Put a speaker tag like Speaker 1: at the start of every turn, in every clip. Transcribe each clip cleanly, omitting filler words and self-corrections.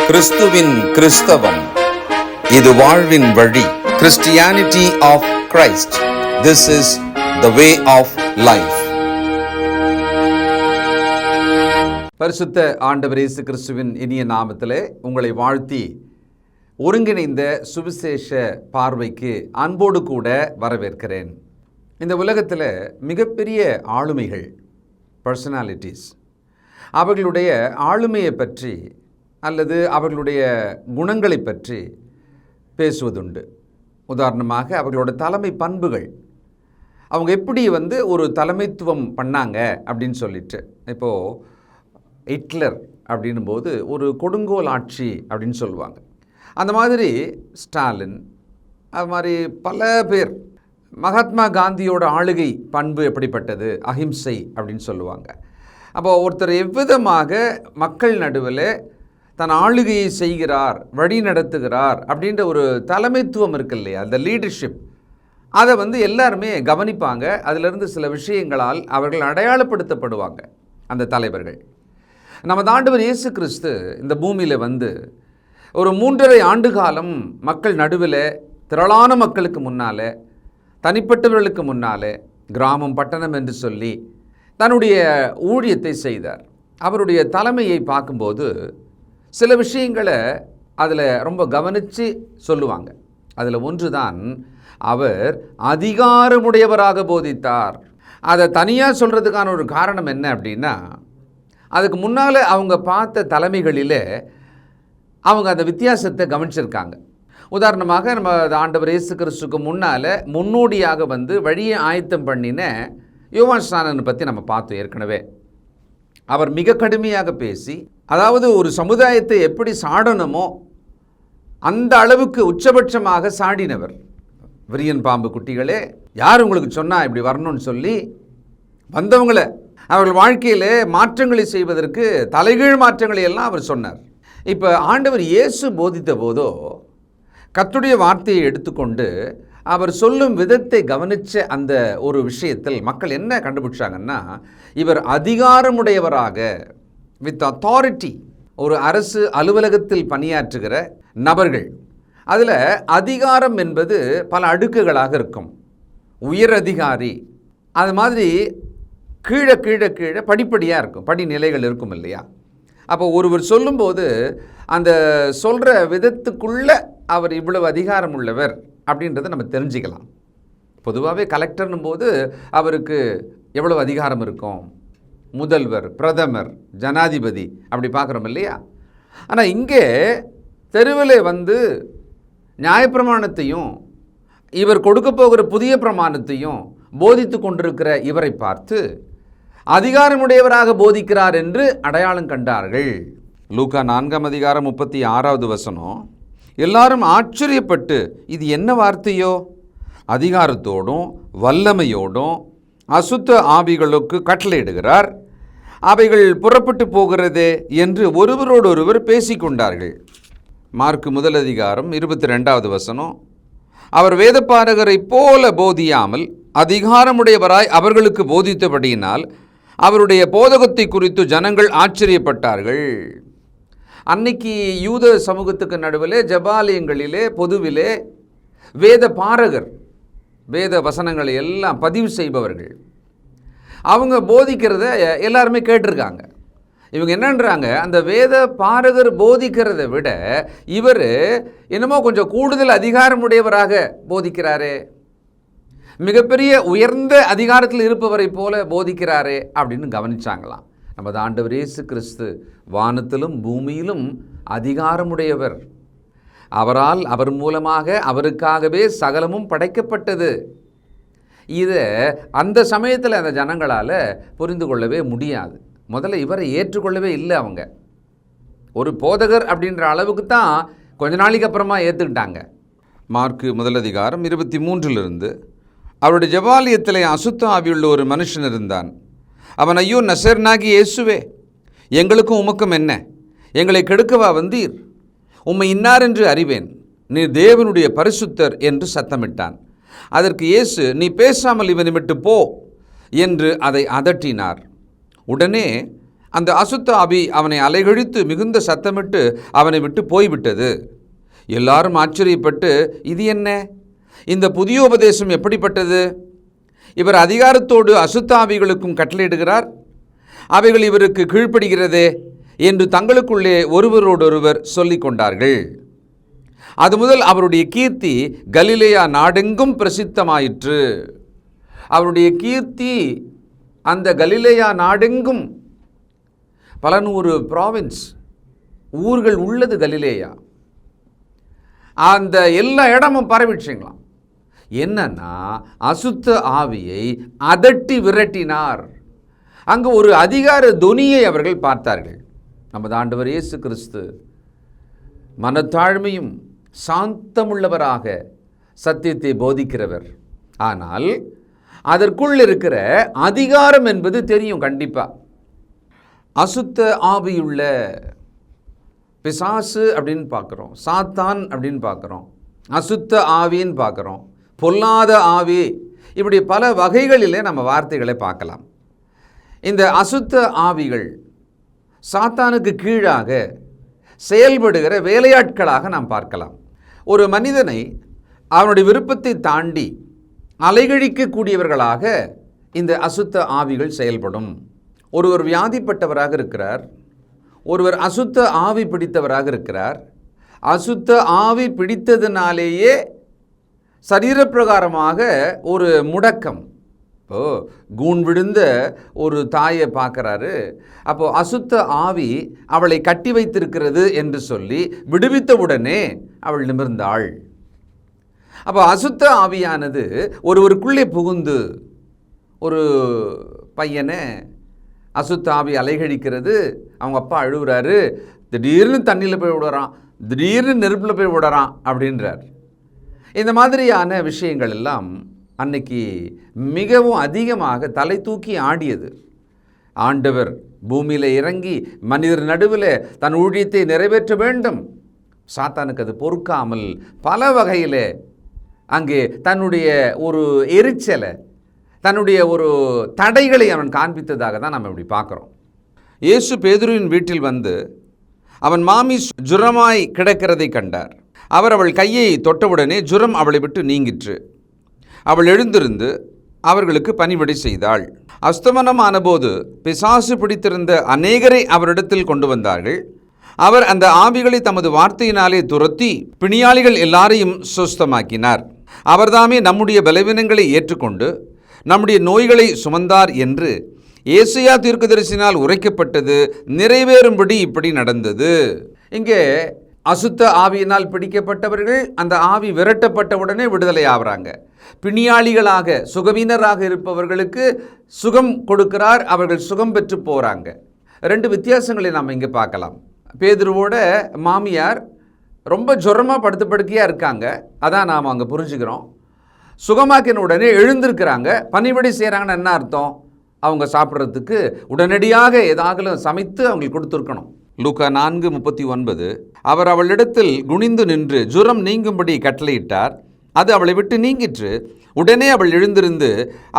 Speaker 1: கிறிஸ்துவின் கிறிஸ்தவம், இது வாழ்வின் வழி. Christianity of Christ, this is the way of life. பரிசுத்த ஆண்டவர் இயேசு கிறிஸ்துவின் இனிய நாமத்திலே உங்களை வாழ்த்தி ஒருங்கிணைந்த சுவிசேஷ பார்வைக்கு அன்போடு கூட வரவேற்கிறேன். இந்த உலகத்தில் மிகப்பெரிய ஆளுமைகள், பர்சனாலிட்டிஸ், அவர்களுடைய ஆளுமையை பற்றி அல்லது அவர்களுடைய குணங்களை பற்றி பேசுவதுண்டு. உதாரணமாக அவர்களோட தலைமை பண்புகள், அவங்க எப்படி ஒரு தலைமைத்துவம் பண்ணாங்க அப்படின்னு சொல்லிட்டு. இப்போது ஹிட்லர் அப்படின்னும் போது ஒரு கொடுங்கோல் ஆட்சி அப்படின்னு சொல்லுவாங்க. அந்த மாதிரி ஸ்டாலின், அது மாதிரி பல பேர். மகாத்மா காந்தியோட ஆளுகை பண்பு எப்படிப்பட்டது? அஹிம்சை அப்படின்னு சொல்லுவாங்க. அப்போது ஒருத்தர் எவ்விதமாக மக்கள் நடுவில் தன் ஆளுகையை செய்கிறார், வழி நடத்துகிறார் அப்படின்ற ஒரு தலைமைத்துவம் இருக்கு இல்லையா, அந்த லீடர்ஷிப், அதை எல்லாருமே கவனிப்பாங்க. அதிலிருந்து சில விஷயங்களால் அவர்கள் அடையாளப்படுத்தப்படுவாங்க அந்த தலைவர்கள். நமது ஆண்டவர் இயேசு கிறிஸ்து இந்த பூமியில் ஒரு 3.5 ஆண்டு காலம் மக்கள் நடுவில், திரளான மக்களுக்கு முன்னால், தனிப்பட்டவர்களுக்கு முன்னால், கிராமம் பட்டணம் என்று சொல்லி தன்னுடைய ஊழியத்தை செய்தார். அவருடைய தலைமையை பார்க்கும்போது சில விஷயங்களை அதில் ரொம்ப கவனித்து சொல்லுவாங்க. அதில் ஒன்று தான், அவர் அதிகாரமுடையவராக போதித்தார். அதை தனியாக சொல்கிறதுக்கான ஒரு காரணம் என்ன அப்படின்னா, அதுக்கு முன்னால் அவங்க பார்த்த தலைமைகளில் அவங்க அந்த வித்தியாசத்தை கவனிச்சிருக்காங்க. உதாரணமாக நம்ம ஆண்டவர் இயேசு கிறிஸ்துக்கு முன்னால் முன்னோடியாக வழியை ஆயத்தம் பண்ணின யோவான் ஸ்நானனை பற்றி நம்ம பார்த்தோம் ஏற்கனவே. அவர் மிக கடுமையாக பேசி, அதாவது ஒரு சமுதாயத்தை எப்படி சாடணுமோ அந்த அளவுக்கு உச்சபட்சமாக சாடினவர். விரியன் பாம்பு குட்டிகளே, யார் உங்களுக்கு சொன்னால் இப்படி வரணும்னு சொல்லி வந்தவங்களை அவர்கள் வாழ்க்கையில் மாற்றங்களை செய்வதற்கு தலைகீழ் மாற்றங்களை எல்லாம் அவர் சொன்னார். இப்போ ஆண்டவர் இயேசு போதித்த போதோ கர்த்தருடைய வார்த்தையை எடுத்துக்கொண்டு அவர் சொல்லும் விதத்தை கவனித்த அந்த ஒரு விஷயத்தில் மக்கள் என்ன கண்டுபிடிச்சாங்கன்னா, இவர் அதிகாரமுடையவராக, வித் அத்தாரிட்டி, ஒரு அரசு அலுவலகத்தில் பணியாற்றுகிற நபர்கள். அதில் அதிகாரம் என்பது பல அடுக்குகளாக இருக்கும். உயர் அதிகாரி, அது மாதிரி கீழே கீழே கீழே படிப்படியாக இருக்கும், படிநிலைகள் இருக்கும் இல்லையா. அப்போ ஒருவர் சொல்லும்போது அந்த சொல்கிற விதத்துக்குள்ளே அவர் இவ்வளவு அதிகாரம் உள்ளவர் அப்படின்றத நம்ம தெரிஞ்சுக்கலாம். பொதுவாகவே கலெக்டர்னும் போது அவருக்கு எவ்வளவு அதிகாரம் இருக்கும், முதல்வர், பிரதமர், ஜனாதிபதி அப்படி பார்க்குறோம் இல்லையா. ஆனால் இங்கே தெருவில் நியாயப்பிரமாணத்தையும் இவர் கொடுக்க போகிற புதிய பிரமாணத்தையும் போதித்து கொண்டிருக்கிற இவரை பார்த்து அதிகாரமுடையவராக போதிக்கிறார் என்று அடையாளம் கண்டார்கள். லூக்கா 4:36 எல்லாரும் ஆச்சரியப்பட்டு, இது என்ன வார்த்தையோ, அதிகாரத்தோடும் வல்லமையோடும் அசுத்த ஆவிகளுக்கு கட்டளையிடுகிறார், அவைகள் புறப்பட்டு போகிறதே என்று ஒருவரோடொருவர் பேசிக்கொண்டார்கள். மார்க்கு 1:22 அவர் வேதபாரகரை போல போதியாமல் அதிகாரமுடையவராய் அவர்களுக்கு போதித்தபடியினால் அவருடைய போதகத்தை குறித்து ஜனங்கள் ஆச்சரியப்பட்டார்கள். அன்னைக்கு யூத சமூகத்துக்கு நடுவில் ஜபாலயங்களிலே பொதுவிலே வேத பாரகர், வேத வசனங்களை எல்லாம் பதிவு செய்பவர்கள், அவங்க போதிக்கிறத எல்லாருமே கேட்டிருக்காங்க. இவங்க என்னன்றாங்க, அந்த வேத பாரகர் போதிக்கிறத விட இவர் என்னமோ கொஞ்சம் கூடுதல் அதிகாரமுடையவராக போதிக்கிறாரே, மிகப்பெரிய உயர்ந்த அதிகாரத்தில் இருப்பவரை போல போதிக்கிறாரே அப்படின்னு கவனிச்சாங்களாம். நமது ஆண்டவர் இயேசு கிறிஸ்து வானத்திலும் பூமியிலும் அதிகாரமுடையவர். அவரால், அவர் மூலமாக, அவருக்காகவே சகலமும் படைக்கப்பட்டது. இதை அந்த சமயத்தில் அந்த ஜனங்களால் புரிந்து கொள்ளவே முடியாது. முதல்ல இவரை ஏற்றுக்கொள்ளவே இல்லை. அவங்க ஒரு போதகர் அப்படின்ற அளவுக்கு தான் கொஞ்ச நாளைக்கு அப்புறமா ஏற்றுக்கிட்டாங்க. மார்க்கு 1:23 அவருடைய ஜபாலயத்தில் அசுத்த ஆவியுள்ள ஒரு மனுஷன் இருந்தான். அவன், ஐயோ நசரனாகி இயேசுவே, எங்களுக்கும் உமக்கும் என்ன? எங்களை கெடுக்கவா வந்தீர்? உம்மை இன்னார் என்று அறிவேன், நீர் தேவனுடைய பரிசுத்தர் என்று சத்தமிட்டான். அதற்கு இயேசு, நீ பேசாமல் இவனை விட்டு போ என்று அதை அதட்டினார். உடனே அந்த அசுத்த ஆவி அவனை அலைகழித்து மிகுந்த சத்தமிட்டு அவனை விட்டு போய்விட்டது. எல்லாரும் ஆச்சரியப்பட்டு, இது என்ன, இந்த புதிய உபதேசம் எப்படிப்பட்டது? இவர் அதிகாரத்தோடு அசுத்த ஆவிகளுக்கும் கட்டளையிடுகிறார், அவைகள் இவருக்கு கீழ்ப்படுகிறதே என்று தங்களுக்குள்ளே ஒருவரோடொருவர் சொல்லிக் கொண்டார்கள். அது முதல் அவருடைய கீர்த்தி கலிலேயா நாடெங்கும் பிரசித்தமாயிற்று. அவருடைய கீர்த்தி அந்த கலிலேயா நாடெங்கும், பல நூறு ப்ராவின்ஸ் ஊர்கள் உள்ளது கலிலேயா, அந்த எல்லா இடமும் பரவிடுச்சுங்களாம். என்னன்னா, அசுத்த ஆவியை அதட்டி விரட்டினார். அங்கு ஒரு அதிகார தொனியை அவர்கள் பார்த்தார்கள். நமது ஆண்டவர் இயேசு கிறிஸ்து மனத்தாழ்மையும் சாந்தமுள்ளவராக சத்தியத்தை போதிக்கிறவர். ஆனால் அதற்குள் இருக்கிற அதிகாரம் என்பது தெரியும். கண்டிப்பாக அசுத்த ஆவியுள்ள பிசாசு அப்படின்னு பார்க்குறோம், சாத்தான் அப்படின்னு பார்க்குறோம், அசுத்த ஆவின்னு பார்க்குறோம், பொல்லாத ஆவி, இப்படி பல வகைகளிலே நம்ம வார்த்தைகளை பார்க்கலாம். இந்த அசுத்த ஆவிகள் சாத்தானுக்கு கீழாக செயல்படுகிற வேலையாட்களாக நாம் பார்க்கலாம். ஒரு மனிதனை அவனுடைய விருப்பத்தை தாண்டி அலைகழிக்கக்கூடியவர்களாக இந்த அசுத்த ஆவிகள் செயல்படும். ஒருவர் வியாதிப்பட்டவராக இருக்கிறார், ஒருவர் அசுத்த ஆவி பிடித்தவராக இருக்கிறார். அசுத்த ஆவி பிடித்ததினாலேயே சரீரப்பிரகாரமாக ஒரு முடக்கம். கூன் விழுந்த ஒரு தாயை பார்க்குறாரு. அப்போது அசுத்த ஆவி அவளை கட்டி வைத்திருக்கிறது என்று சொல்லி விடுவித்தவுடனே அவள் நிமிர்ந்தாள். அப்போ அசுத்த ஆவியானது ஒருவருக்குள்ளே புகுந்து ஒரு பையனை அசுத்த ஆவி அலைகழிக்கிறது. அவங்க அப்பா அழுகுறாரு, திடீர்னு தண்ணியில் போய் விடுறான், திடீர்னு நெருப்பில் போய் விடுறான் அப்படின்றார். இந்த மாதிரியான விஷயங்கள் எல்லாம் அன்னைக்கு மிகவும் அதிகமாக தலை தூக்கி ஆடியது. ஆண்டவர் பூமியில் இறங்கி மனிதர் நடுவில் தன் ஊழியத்தை நிறைவேற்ற வேண்டும். சாத்தானுக்கு அது பொறுக்காமல் பல வகையில் அங்கே தன்னுடைய ஒரு எரிச்சலை, தன்னுடைய ஒரு தடைகளை அவன் காண்பித்ததாக தான் நம்ம இப்படி பார்க்குறோம். இயேசு பேதுருவின் வீட்டில் வந்து அவன் மாமி ஜுரமாய் கிடக்கிறதை கண்டார். அவர் அவள் கையை தொட்டவுடனே ஜுரம் அவளை விட்டு நீங்கிற்று. அவள் எழுந்திருந்து அவர்களுக்கு பணிவிடை செய்தாள். அஸ்தமனமான போது பிசாசு பிடித்திருந்த அநேகரை அவரிடத்தில் கொண்டு வந்தார்கள். அவர் அந்த ஆவிகளை தமது வார்த்தையினாலே துரத்தி பிணியாளிகள் எல்லாரையும் சுஸ்தமாக்கினார். அவர்தாமே நம்முடைய பலவீனங்களை ஏற்றுக்கொண்டு நம்முடைய நோய்களை சுமந்தார் என்று ஏசாயா தீர்க்கதரிசினால் உரைக்கப்பட்டது நிறைவேறும்படி இப்படி நடந்தது. இங்கே அசுத்த ஆவியினால் பிடிக்கப்பட்டவர்கள் அந்த ஆவி விரட்டப்பட்டவுடனே விடுதலை ஆகிறாங்க. பிணியாளிகளாக சுகவீனராக இருப்பவர்களுக்கு சுகம் கொடுக்கிறார், அவர்கள் சுகம் பெற்று போகிறாங்க. ரெண்டு வித்தியாசங்களை நாம் இங்கே பார்க்கலாம். பேதுருவோட மாமியார் ரொம்ப ஜுரமாக படுக்கையாக இருக்காங்க, அதான் நாம் அங்கே புரிஞ்சுக்கிறோம். சுகமாக்கின உடனே எழுந்திருக்கிறாங்க, பணிவிடை செய்கிறாங்கன்னு என்ன அர்த்தம்? அவங்க சாப்பிட்றதுக்கு உடனடியாக ஏதாவது சமைத்து அவங்களுக்கு கொடுத்துருக்கணும். லூக்கா 4:39 அவர் அவளிடத்தில் குனிந்து நின்று ஜுரம் நீங்கும்படி கட்டளையிட்டார். அது அவளை விட்டு நீங்கிற்று. உடனே அவள் எழுந்திருந்து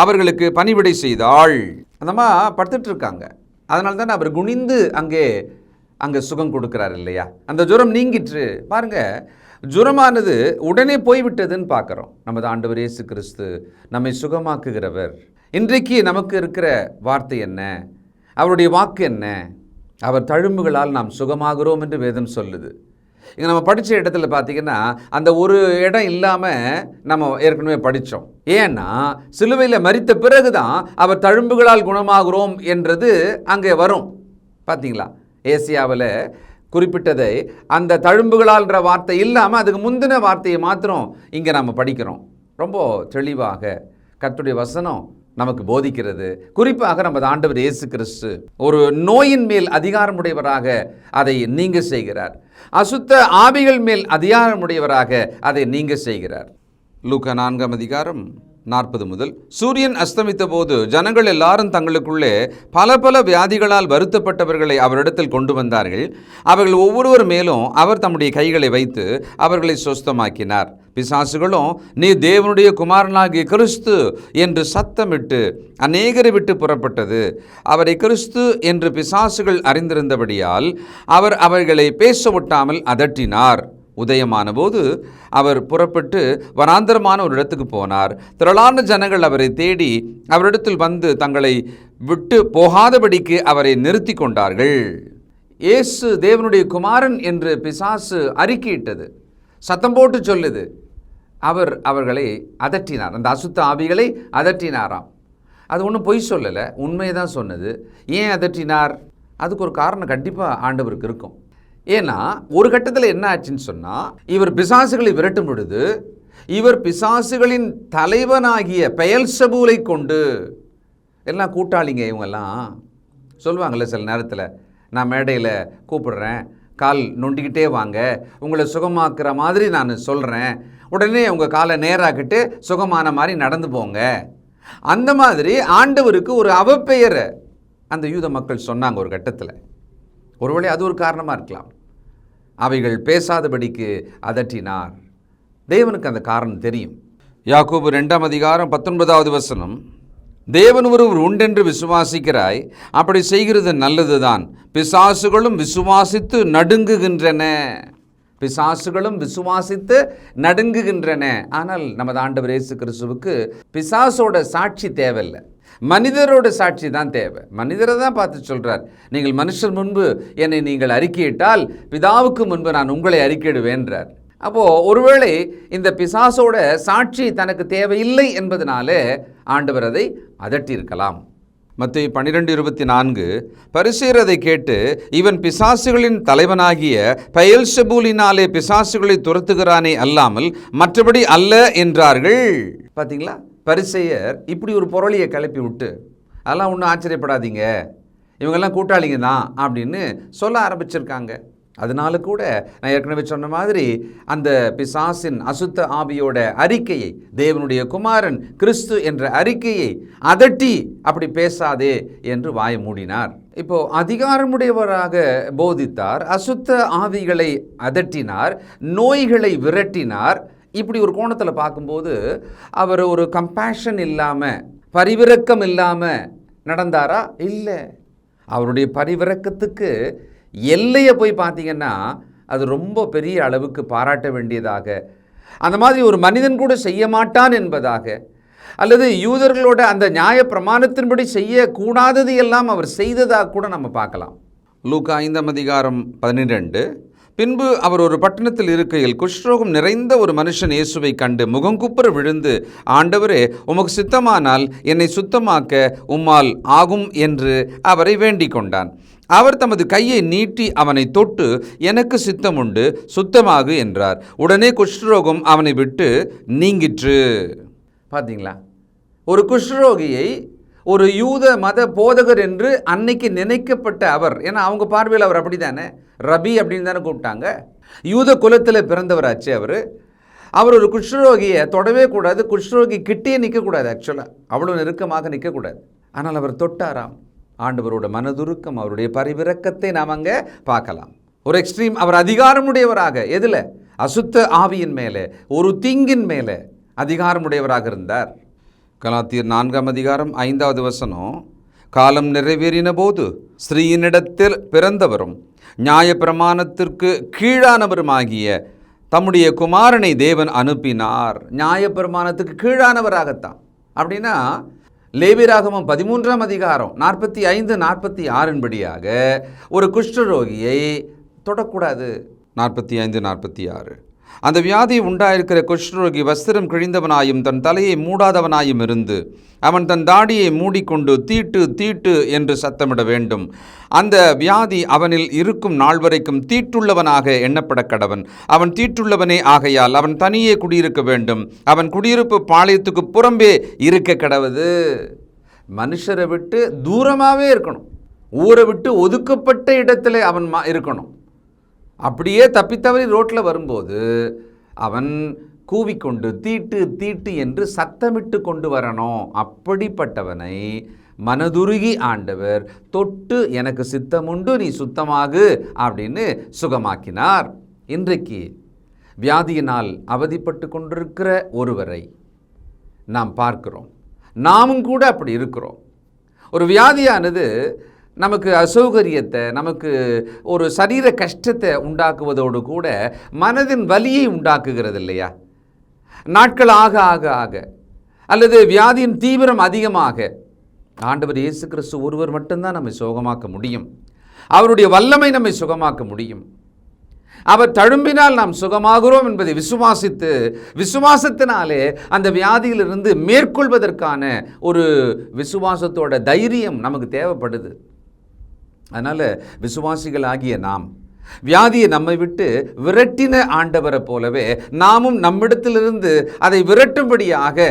Speaker 1: அவர்களுக்கு பணிவிடை செய்தாள். அந்தம்மா படுத்துட்டு இருக்காங்க, அதனால தானே அவர் குனிந்து அங்கே சுகம் கொடுக்குறார் இல்லையா? அந்த ஜுரம் நீங்கிற்று. பாருங்க, ஜுரமானது உடனே போய்விட்டதுன்னு பார்க்குறோம். நமது ஆண்டவர் இயேசு கிறிஸ்து நம்மை சுகமாக்குகிறவர். இன்றைக்கு நமக்கு இருக்கிற வார்த்தை என்ன? அவருடைய வாக்கு என்ன? அவர் தழும்புகளால் நாம் சுகமாகிறோம் என்று வேதம் சொல்லுது. இங்கே நம்ம படித்த இடத்துல பார்த்திங்கன்னா அந்த ஒரு இடம் இல்லாமல் நம்ம ஏற்கனவே படித்தோம். ஏன்னா சிலுவையில் மரித்த பிறகு தான் அவர் தழும்புகளால் குணமாகிறோம் என்றது அங்கே வரும். பார்த்தீங்களா, ஏசியாவில் குறிப்பிட்டதை அந்த தழும்புகளால்ன்ற வார்த்தை இல்லாமல் அதுக்கு முந்தின வார்த்தையை மாத்திரம் இங்கே நம்ம படிக்கிறோம். ரொம்ப தெளிவாக கர்த்தருடைய வசனம் நமக்கு போதிக்கிறது. குறிப்பாக நமது ஆண்டவர் இயேசு கிறிஸ்து ஒரு நோயின் மேல் அதிகாரமுடையவராக அதை நீங்க செய்கிறார். அசுத்த ஆவிகள் மேல் அதிகாரமுடையவராக அதை நீங்க செய்கிறார். லூக்கா 4 40 முதல். சூரியன் அஸ்தமித்த போது ஜனங்கள் எல்லாரும் தங்களுக்குள்ளே பல பல வியாதிகளால் வருத்தப்பட்டவர்களை அவரிடத்தில் கொண்டு வந்தார்கள். அவர்கள் ஒவ்வொருவர் மேலும் அவர் தம்முடைய கைகளை வைத்து அவர்களை சொஸ்தமாக்கினார். பிசாசுகளும் நீ தேவனுடைய குமாரனாகிய கிறிஸ்து என்று சத்தமிட்டு அநேகரை விட்டு புறப்பட்டது. அவரை கிறிஸ்து என்று பிசாசுகள் அறிந்திருந்தபடியால் அவர் அவர்களை பேச விட்டாமல் அதட்டினார். உதயமான போது அவர் புறப்பட்டு வனாந்தரமான ஒரு இடத்துக்கு போனார். திரளான ஜனங்கள் அவரை தேடி அவரிடத்தில் வந்து தங்களை விட்டு போகாதபடிக்கு அவரை நிறுத்தி கொண்டார்கள். இயேசு தேவனுடைய குமாரன் என்று பிசாசு அறிக்கையிட்டது, சத்தம் போட்டு சொல்லுது. அவர் அவர்களை அதட்டினார், அந்த அசுத்த ஆவிகளை அதட்டினாராம். அது ஒன்றும் பொய் சொல்லலை, உண்மையை தான் சொன்னது. ஏன் அதட்டினார்? அதுக்கு ஒரு காரணம் கண்டிப்பாக ஆண்டவருக்கு இருக்கும். ஏன்னா ஒரு கட்டத்தில் என்ன ஆச்சுன்னு சொன்னால், இவர் பிசாசுகளை விரட்டும் பொழுது இவர் பிசாசுகளின் தலைவனாகிய பெயல்செபூலை கொண்டு, எல்லாம் கூட்டாளிங்க இவங்கெல்லாம் சொல்லுவாங்கள்ல சில நேரத்தில், நான் மேடையில் கூப்பிடுறேன், கால் நொண்டிக்கிட்டே வாங்க, உங்களை சுகமாக்குற மாதிரி நான் சொல்கிறேன், உடனே உங்கள் காலை நேராக்கிட்டு சுகமான மாதிரி நடந்து போங்க. அந்த மாதிரி ஆண்டவருக்கு ஒரு அவப்பெயரை அந்த யூத மக்கள் சொன்னாங்க ஒரு கட்டத்தில். ஒருவேளை அது ஒரு காரணமாக இருக்கலாம். அவைகள் பேசாதபடிக்கு அதட்டினார். தேவனுக்கு அந்த காரணம் தெரியும். யாக்கோபு 2 அதிகாரம் 19வது வசனம், தேவன் ஒருவர் உண்டென்று விசுவாசிக்கிறாய், அப்படி செய்கிறது நல்லதுதான், பிசாசுகளும் விசுவாசித்து நடுங்குகின்றன. பிசாசுகளும் விசுவாசித்து நடுங்குகின்றன. ஆனால் நமது ஆண்டவர் இயேசு கிறிஸ்துவுக்கு பிசாசோட சாட்சி தேவையில்லை, மனிதரோட சாட்சி தான் தேவை. மனிதரை தான் பார்த்து சொல்கிறார், நீங்கள் மனுஷர் முன்பு என்னை நீங்கள் அறிக்கையிட்டால் பிதாவுக்கு முன்பு நான் உங்களை அறிக்கையிடுவேன்றார். அப்போது ஒருவேளை இந்த பிசாசோட சாட்சி தனக்கு தேவையில்லை என்பதனாலே ஆண்டவர் அதை அதட்டியிருக்கலாம். மத்தேயு 12:24, பரிசேயர் அதை கேட்டு, இவன் பிசாசுகளின் தலைவனாகிய பெயல்செபூலினாலே பிசாசுகளை துரத்துகிறானே அல்லாமல் மற்றபடி அல்ல என்றார்கள். பார்த்தீங்களா, பரிசேயர் இப்படி ஒரு பொருளியை கிளப்பி விட்டு, அதெல்லாம் ஒன்றும் ஆச்சரியப்படாதீங்க, இவங்கெல்லாம் கூட்டாளிங்க தான் அப்படின்னு சொல்ல ஆரம்பிச்சிருக்காங்க. அதனால கூட நான் ஏற்கனவே சொன்ன மாதிரி அந்த பிசாசின் அசுத்த ஆவியோட அறிக்கையை, தேவனுடைய குமாரன் கிறிஸ்து என்ற அறிக்கையை அதட்டி அப்படி பேசாதே என்று வாயை மூடினார். இப்போ அதிகாரமுடையவராக போதித்தார், அசுத்த ஆவிகளை அதட்டினார், நோய்களை விரட்டினார். இப்படி ஒரு கோணத்தில் பார்க்கும்போது அவர் ஒரு கம்பேஷன் இல்லாமல், பரிவிரக்கம் இல்லாமல் நடந்தாரா? இல்லை. அவருடைய பரிவிரக்கத்துக்கு எல்லையை போய் பார்த்தீங்கன்னா அது ரொம்ப பெரிய அளவுக்கு பாராட்ட வேண்டியதாக, அந்த மாதிரி ஒரு மனிதன் கூட செய்ய மாட்டான் என்பதாக, அல்லது யூதர்களோட அந்த நியாய பிரமாணத்தின்படி செய்யக்கூடாதது எல்லாம் அவர் செய்ததாக கூட நம்ம பார்க்கலாம். லூக்கா 5 அதிகாரம் 12, பின்பு அவர் ஒரு பட்டணத்தில் இருக்கையில் குஷ்ரோகம் நிறைந்த ஒரு மனுஷன் இயேசுவை கண்டு முகங்குப்புற விழுந்து, ஆண்டவரே, உமக்கு சித்தமானால் என்னை சுத்தமாக்க உம்மால் ஆகும் என்று அவரை வேண்டிக் கொண்டான். அவர் தமது கையை நீட்டி அவனை தொட்டு, எனக்கு சித்தமுண்டு, சுத்தமாகு என்றார். உடனே குஷ்ரோகம் அவனை விட்டு நீங்கிற்று. பார்த்தீங்களா, ஒரு குஷ்ரோகியை ஒரு யூத மத போதகர் என்று அன்னைக்கு நினைக்கப்பட்ட அவர், ஏன்னா அவங்க பார்வையில் அவர் அப்படி தானே, ரபி அப்படின்னு தானே கூப்பிட்டாங்க, யூத குலத்தில் பிறந்தவராச்சு அவர் ஒரு குஷ்ரோகியை தொடவே கூடாது, குஷ்ரோகி கிட்டே நிற்கக்கூடாது, ஆக்சுவலாக அவ்வளோ நெருக்கமாக நிற்கக்கூடாது. ஆனால் அவர் தொட்டாராம். ஆண்டவரோட மனதுருக்கம், அவருடைய பரிவிரக்கத்தை நாம் அங்கே பார்க்கலாம். ஒரு எக்ஸ்ட்ரீம், அவர் அதிகாரமுடையவராக, எதில்? அசுத்த ஆவியின் மேலே, ஒரு தீங்கின் மேலே அதிகாரமுடையவராக இருந்தார். கலாத்தியர் 4 அதிகாரம் 5வது வசனம், காலம் நிறைவேறின போது ஸ்திரீயினிடத்தில் பிறந்தவரும் நியாய பிரமாணத்திற்கு கீழானவருமாகிய தம்முடைய குமாரனை தேவன் அனுப்பினார். நியாய பிரமாணத்துக்கு கீழானவராகத்தான். அப்படின்னா லேவியராகமம் 13 அதிகாரம் 45-46 படியாக ஒரு குஷ்டரோகியை தொடக்கூடாது. 45-46, அந்த வியாதி உண்டாயிருக்கிற குஷ்டரோகி வஸ்திரம் கிழிந்தவனாயும் தன் தலையை மூடாதவனாயும் இருந்து அவன் தன் தாடியை மூடிக்கொண்டு தீட்டு தீட்டு என்று சத்தமிட வேண்டும். அந்த வியாதி அவனில் இருக்கும் நாள் வரைக்கும் தீட்டுள்ளவனாக எண்ணப்பட கடவன். அவன் தீட்டுள்ளவனே ஆகையால் அவன் தனியே குடியிருக்க வேண்டும். அவன் குடியிருப்பு பாளையத்துக்கு புறம்பே இருக்க கடவது. மனுஷரை விட்டு தூரமாகவே இருக்கணும், ஊரை விட்டு ஒதுக்கப்பட்ட இடத்துல அவன் இருக்கணும். அப்படியே தப்பித்தவறி ரோட்டில் வரும்போது அவன் கூவிக்கொண்டு தீட்டு தீட்டு என்று சத்தமிட்டு கொண்டு வரணும். அப்படிப்பட்டவனை மனதுருகி ஆண்டவர் தொட்டு எனக்கு சித்தமுண்டு நீ சுத்தமாகு அப்படின்னு சுகமாக்கினார். இன்றைக்கு வியாதியினால் அவதிப்பட்டு கொண்டிருக்கிற ஒருவரை நாம் பார்க்கிறோம். நாமும் கூட அப்படி இருக்கிறோம். ஒரு வியாதியானது நமக்கு அசௌகரியத்தை, நமக்கு ஒரு சரீர கஷ்டத்தை உண்டாக்குவதோடு கூட மனதின் வலியை உண்டாக்குகிறது இல்லையா? நாட்கள் ஆக ஆக ஆக அல்லது வியாதியின் தீவிரம் அதிகமாக ஆண்டவர் இயேசு கிறிஸ்து ஒருவர் மட்டும்தான் நம்மை சுகமாக்க முடியும். அவருடைய வல்லமை நம்மை சுகமாக்க முடியும். அவர் தழும்பினால் நாம் சுகமாகிறோம் என்பதை விசுவாசித்து, விசுவாசத்தினாலே அந்த வியாதியிலிருந்து மேற்கொள்வதற்கான ஒரு விசுவாசத்தோட தைரியம் நமக்கு தேவைப்படுது. அதனால் விசுவாசிகள் ஆகிய நாம் வியாதியை நம்மை விட்டு விரட்டின ஆண்டவரை போலவே நாமும் நம்மிடத்திலிருந்து அதை விரட்டும்படியாக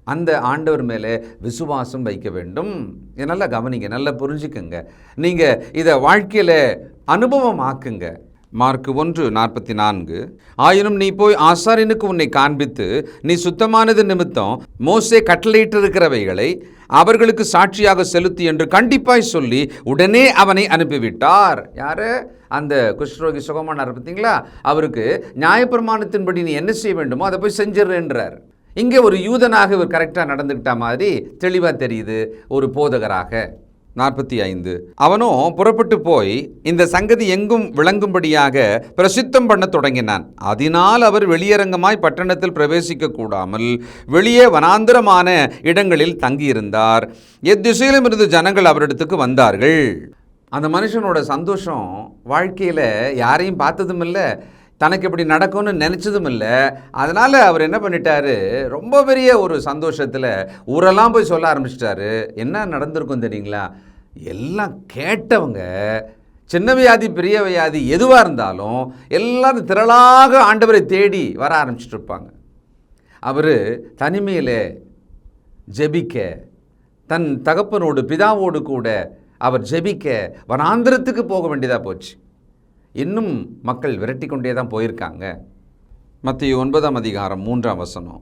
Speaker 1: அந்த ஆண்டவர் மேலே விசுவாசம் வைக்க வேண்டும். இதை நல்லா கவனிங்க, நல்லா புரிஞ்சுக்குங்க. நீங்கள் இதை வாழ்க்கையில் அனுபவமாக்குங்க. மார்க் 1:44 ஆயினும் நீ போய் ஆசாரியனுக்கு உன்னை காண்பித்து நீ சுத்தமானது நிமித்தம் மோசே கட்டளையிட்டிருக்கிறவைகளை அவர்களுக்கு சாட்சியாக செலுத்தி என்று கண்டிப்பாய் சொல்லி உடனே அவனை அனுப்பிவிட்டார். யாரு? அந்த குஷ்டரோகி சுகமானார் பார்த்தீங்களா? அவருக்கு நியாயப்பிரமாணத்தின்படி நீ என்ன செய்ய வேண்டுமோ அதை போய் செஞ்சிடறேன்றார். இங்கே ஒரு யூதனாக இவர் கரெக்டாக நடந்துக்கிட்ட மாதிரி தெளிவாக தெரியுது, ஒரு போதகராக. 45 அவனும் புறப்பட்டு போய் இந்த சங்கதி எங்கும் விளங்கும்படியாக பிரசித்தம் பண்ண தொடங்கினான். அதனால் அவர் வெளியரங்கமாய் பட்டணத்தில் பிரவேசிக்க கூடாமல் வெளியே வனாந்திரமான இடங்களில் தங்கியிருந்தார். எத்திசையிலும் இருந்து ஜனங்கள் அவரிடத்துக்கு வந்தார்கள். அந்த மனுஷனோட சந்தோஷம் வாழ்க்கையில் யாரையும் பார்த்ததும் இல்லை, தனக்கு இப்படி நடக்கும்னு நினச்சதும் இல்லை. அதனால் அவர் என்ன பண்ணிட்டாரு, ரொம்ப பெரிய ஒரு சந்தோஷத்தில் ஊரெல்லாம் போய் சொல்ல ஆரம்பிச்சிட்டாரு. என்ன நடந்திருக்கும் தெரியுங்களா? எல்லாம் கேட்டவங்க, சின்ன வியாதி பெரிய வியாதி எதுவாக இருந்தாலும் எல்லாரும் திரளாக ஆண்டவரை தேடி வர ஆரம்பிச்சுட்டு இருப்பாங்க. அவர் தனிமையில் ஜெபிக்க, தன் தகப்பனோடு பிதாவோடு கூட அவர் ஜெபிக்க வனாந்திரத்துக்கு போக வேண்டியதாக போச்சு. இன்னும் மக்கள் விரட்டி கொண்டே தான் போயிருக்காங்க. மத்தேயு 9:3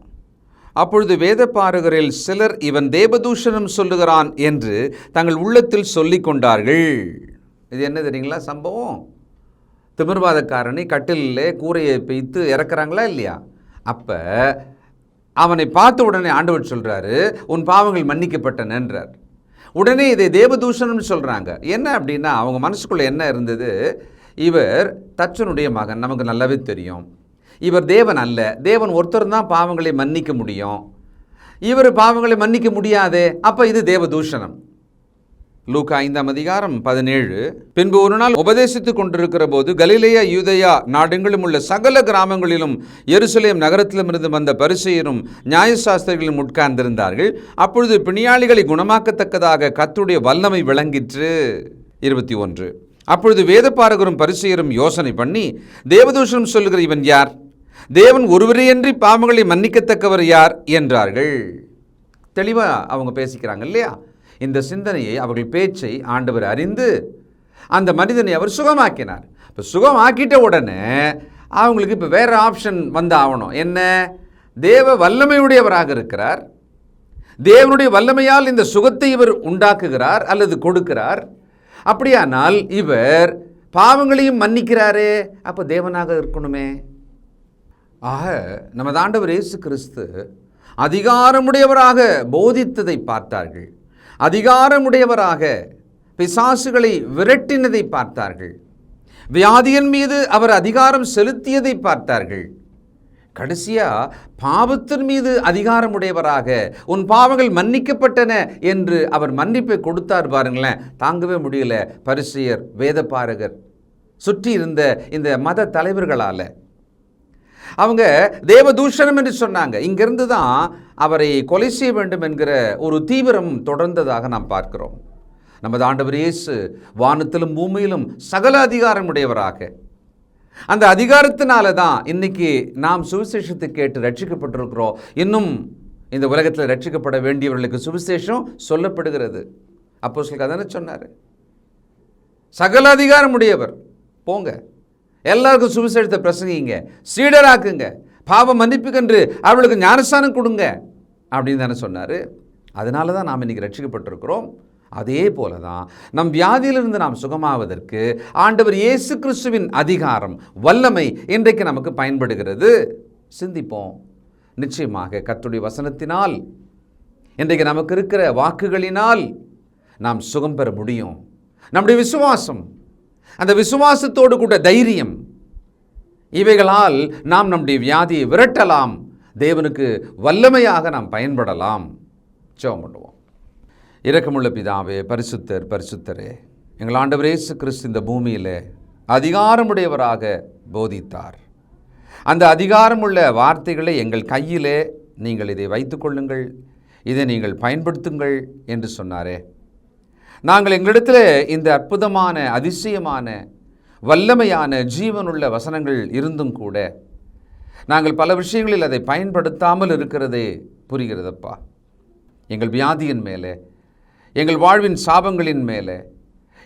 Speaker 1: அப்பொழுது வேதபாரகரில் சிலர் இவன் தேவதூஷணம் சொல்லுகிறான் என்று தங்கள் உள்ளத்தில் சொல்லிக் கொண்டார்கள். இது என்ன தெரியுங்களா சம்பவம்? திமிர்வாதக்காரனை கட்டிலே கூரையை பெய்த்து இறக்குறாங்களா இல்லையா? அப்போ அவனை பார்த்த உடனே ஆண்டவர் சொல்கிறாரு, உன் பாவங்கள் மன்னிக்கப்பட்டனன்றார். உடனே இதை தேவதூஷணம்னு சொல்கிறாங்க. என்ன அப்படின்னா அவங்க மனசுக்குள்ளே என்ன இருந்தது, இவர் தச்சனுடைய மகன், நமக்கு நல்லாவே தெரியும். இவர் தேவன் அல்ல, தேவன் ஒருத்தர் தான் பாவங்களை மன்னிக்க முடியும், இவர் பாவங்களை மன்னிக்க முடியாதே, அப்போ இது தேவதூஷணம். லூக்கா 5:17 பின்பு ஒரு நாள் உபதேசித்துக் கொண்டிருக்கிற போது கலிலேயா யூதேயா நாடெங்கிலும் உள்ள சகல கிராமங்களிலும் எருசலேம் நகரத்திலும் இருந்து வந்த பரிசேயரும் நியாயசாஸ்திரிகளும் உட்கார்ந்திருந்தார்கள். அப்பொழுது பிணியாளிகளை குணமாக்கத்தக்கதாக கர்த்தருடைய வல்லமை விளங்கிற்று. 21 அப்பொழுது வேதபாரகரும் பரிசேயரும் யோசனை பண்ணி, தேவதூஷணம் சொல்லுகிற இவன் யார்? தேவன் ஒருவரையன்றி பாவங்களை மன்னிக்கத்தக்கவர் யார் என்றார்கள். தெளிவாக அவங்க பேசிக்கிறாங்க இல்லையா? இந்த சிந்தனையை, அவர்கள் பேச்சை ஆண்டவர் அறிந்து அந்த மனிதனை அவர் சுகமாக்கினார். இப்போ சுகமாக்கிட்ட உடனே அவங்களுக்கு இப்போ வேறு ஆப்ஷன் வந்து ஆகணும். என்ன? தேவ வல்லமையுடையவராக இருக்கிறார், தேவனுடைய வல்லமையால் இந்த சுகத்தை இவர் உண்டாக்குகிறார் அல்லது கொடுக்கிறார். அப்படியானால் இவர் பாவங்களையும் மன்னிக்கிறாரே, அப்போ தேவனாக இருக்கணுமே. ஆக நமது ஆண்டவர் இயேசு கிறிஸ்து அதிகாரமுடையவராக போதித்ததை பார்த்தார்கள், அதிகாரமுடையவராக பிசாசுகளை விரட்டினதை பார்த்தார்கள், வியாதியின் மீது அவர் அதிகாரம் செலுத்தியதை பார்த்தார்கள். கடைசியாக பாவத்தின் மீது அதிகாரமுடையவராக உன் பாவங்கள் மன்னிக்கப்பட்டன என்று அவர் மன்னிப்பை கொடுத்தார் பாருங்களேன். தாங்கவே முடியல பரிசேயர், வேதபாரகர், சுற்றி இருந்த இந்த மத தலைவர்களால். அவங்க தேவதூஷணம் என்று சொன்னாங்க. இங்கிருந்து தான் அவரை கொலை செய்ய வேண்டும் என்கிற ஒரு தீவிரம் தொடர்ந்ததாக நாம் பார்க்கிறோம். நமது ஆண்டவர் இயேசு வானத்திலும் பூமியிலும் சகல அதிகாரமுடையவராக, அந்த அதிகாரத்தினால தான் இன்னைக்கு நாம் சுவிசேஷத்தை கேட்டு ரட்சிக்கப்பட்டிருக்கிறோம். இன்னும் இந்த உலகத்தில் ரட்சிக்கப்பட வேண்டியவர்களுக்கு சுவிசேஷம் சொல்லப்படுகிறது. அப்போஸ்தலர் அதானே சொன்னார், சகல அதிகாரம் உடையவர், போங்க எல்லாருக்கும் சுவிசேஷத்தை பிரசங்கிங்க, சீடராக்குங்க, பாவ மன்னிப்புக்கென்று அவளுக்கு ஞானஸ்தானம் கொடுங்க அப்படின்னு தானே சொன்னார். அதனால தான் நாம் இன்றைக்கி ரட்சிக்கப்பட்டிருக்கிறோம். அதே போல தான் நம் வியாதியிலிருந்து நாம் சுகமாவதற்கு ஆண்டவர் இயேசு கிறிஸ்துவின் அதிகாரம், வல்லமை இன்றைக்கு நமக்கு பயன்படுகிறது. சிந்திப்போம். நிச்சயமாக கர்த்தருடைய வசனத்தினால், இன்றைக்கு நமக்கு இருக்கிற வாக்குகளினால் நாம் சுகம் பெற முடியும். நம்முடைய விசுவாசம், அந்த விசுவாசத்தோடு கூட தைரியம், இவைகளால் நாம் நம்முடைய வியாதியை விரட்டலாம். தேவனுக்கு வல்லமையாக நாம் பயன்படலாம். ஜெபம் பண்ணுவோம். இரக்கமுள்ள பிதாவே, பரிசுத்தர் பரிசுத்தரே, எங்கள் ஆண்டவர் இயேசு கிறிஸ்து இந்த பூமியில் அதிகாரமுடையவராக போதித்தார். அந்த அதிகாரமுள்ள வார்த்தைகளை எங்கள் கையிலே நீங்கள் இதை வைத்துக்கொள்ளுங்கள், இதை நீங்கள் பயன்படுத்துங்கள் என்று சொன்னாரே. நாங்கள் எங்களிடத்தில் இந்த அற்புதமான, அதிசயமான, வல்லமையான, ஜீவனுள்ள வசனங்கள் இருந்தும் கூட நாங்கள் பல விஷயங்களில் அதை பயன்படுத்தாமல் இருக்கிறதே புரிகிறதப்பா. எங்கள் வியாதியின் மேலே, எங்கள் வாழ்வின் சாபங்களின் மேலே,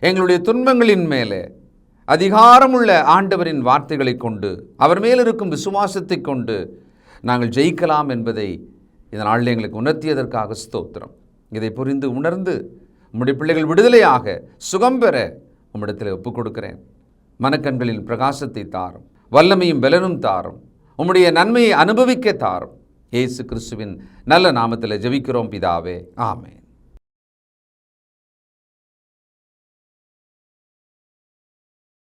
Speaker 1: எங்களுடைய துன்பங்களின் மேலே அதிகாரமுள்ள ஆண்டவரின் வார்த்தைகளை கொண்டு, அவர் மேல் இருக்கும் விசுவாசத்தை கொண்டு நாங்கள் ஜெயிக்கலாம் என்பதை இந்த நாளில் எங்களுக்கு உணர்த்தியதற்காக ஸ்தோத்திரம். இதை புரிந்து உணர்ந்து உம்முடைய பிள்ளைகள் விடுதலையாக சுகம் பெற உம்மிடத்தில் ஒப்புக் கொடுக்கிறேன். மனக்கண்களின் பிரகாசத்தை தாரும், வல்லமையும் பலனும் தாரும், உம்முடைய நன்மையை அனுபவிக்க தாரும். இயேசு கிறிஸ்துவின் நல்ல நாமத்தில் ஜெபிக்கிறோம் பிதாவே, ஆமென்.